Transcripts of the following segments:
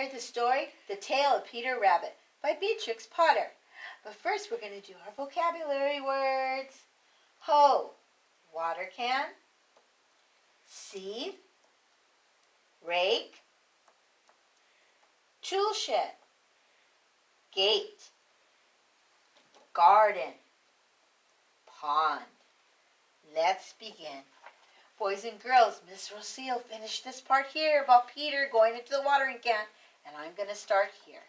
hear the story, The Tale of Peter Rabbit by Beatrix Potter. But first we're going to do our vocabulary words. Hoe, water can. Sieve, rake. Tool shed, gate. Garden, pond. Let's begin. Boys and girls, Miss Rocio finished this part here about Peter going into the watering can, and I'm going to start here.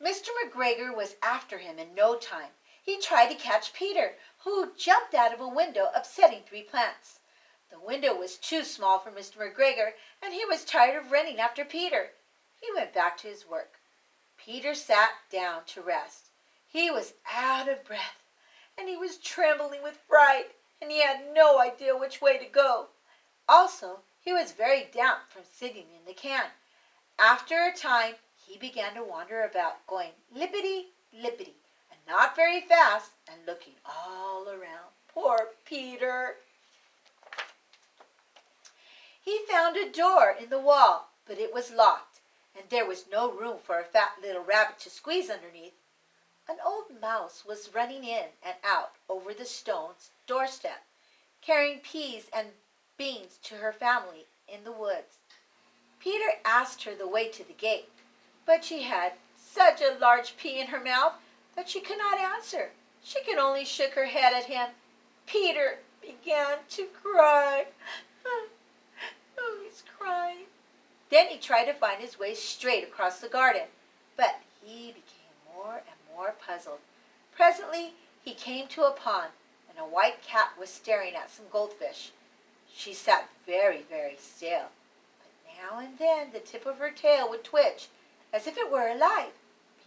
Mr. McGregor was after him in no time. He tried to catch Peter, who jumped out of a window, upsetting 3 plants. The window was too small for Mr. McGregor, and he was tired of running after Peter. He went back to his work. Peter sat down to rest. He was out of breath, and he was trembling with fright, and he had no idea which way to go. Also, he was very damp from sitting in the can. After a time, he began to wander about, going lippity-lippity, and not very fast, and looking all around. Poor Peter! He found a door in the wall, but it was locked, and there was no room for a fat little rabbit to squeeze underneath. An old mouse was running in and out over the stone doorstep, carrying peas and beans to her family in the woods. Peter asked her the way to the gate, but she had such a large pea in her mouth that she could not answer. She could only shake her head at him. Peter began to cry. Oh, he's crying. Then he tried to find his way straight across the garden, but he became more and more puzzled. Presently, he came to a pond, and a white cat was staring at some goldfish. She sat very, very still, but now and then the tip of her tail would twitch, as if it were alive.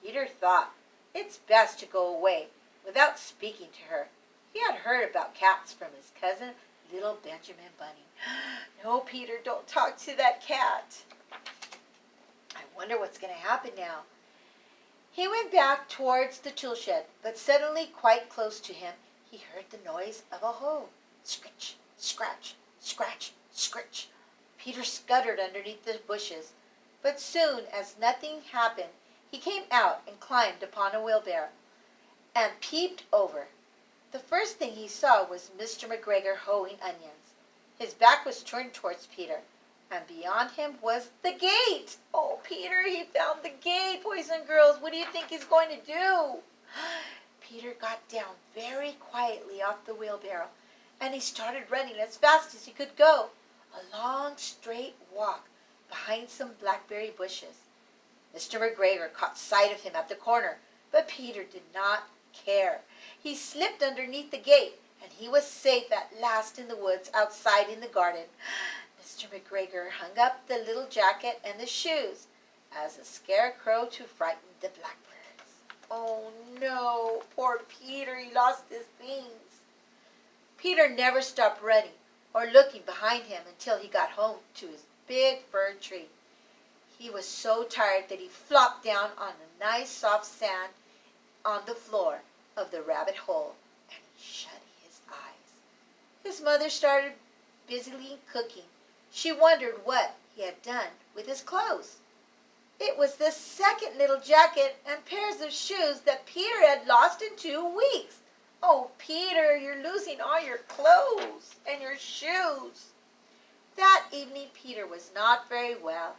Peter thought, it's best to go away without speaking to her. He had heard about cats from his cousin, little Benjamin Bunny. No, Peter, don't talk to that cat. I wonder what's going to happen now. He went back towards the tool shed, but suddenly, quite close to him, he heard the noise of a hoe. Scritch, scratch, scratch, scritch. Peter scuttered underneath the bushes, but soon as nothing happened, he came out and climbed upon a wheelbarrow and peeped over. The first thing he saw was Mr. McGregor hoeing onions. His back was turned towards Peter, and beyond him was the gate. Oh, Peter, he found the gate, boys and girls. What do you think he's going to do? Peter got down very quietly off the wheelbarrow, and he started running as fast as he could go. A long, straight walk behind some blackberry bushes. Mr. McGregor caught sight of him at the corner, but Peter did not care. He slipped underneath the gate, and he was safe at last in the woods outside in the garden. Mr. McGregor hung up the little jacket and the shoes as a scarecrow to frighten the blackbirds. Oh no, poor Peter, he lost his things. Peter never stopped running or looking behind him until he got home to his big fir tree. He was so tired that he flopped down on a nice soft sand on the floor of the rabbit hole, and he shut his eyes. His mother started busily cooking. She wondered what he had done with his clothes. It was the second little jacket and pairs of shoes that Peter had lost in 2 weeks. Oh, Peter, you're losing all your clothes and your shoes. That evening, Peter was not very well.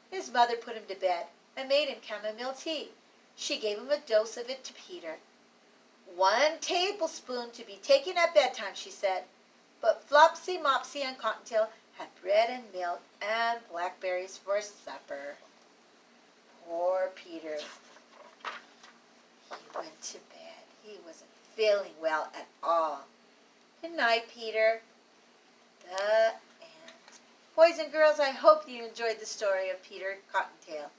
His mother put him to bed and made him chamomile tea. She gave him a dose of it to Peter. 1 tablespoon to be taken at bedtime, she said. But Flopsy, Mopsy, and Cottontail had bread and milk and blackberries for supper. Poor Peter. He went to bed. He wasn't feeling well at all. Good night, Peter. The end. Boys and girls, I hope you enjoyed the story of Peter Cottontail.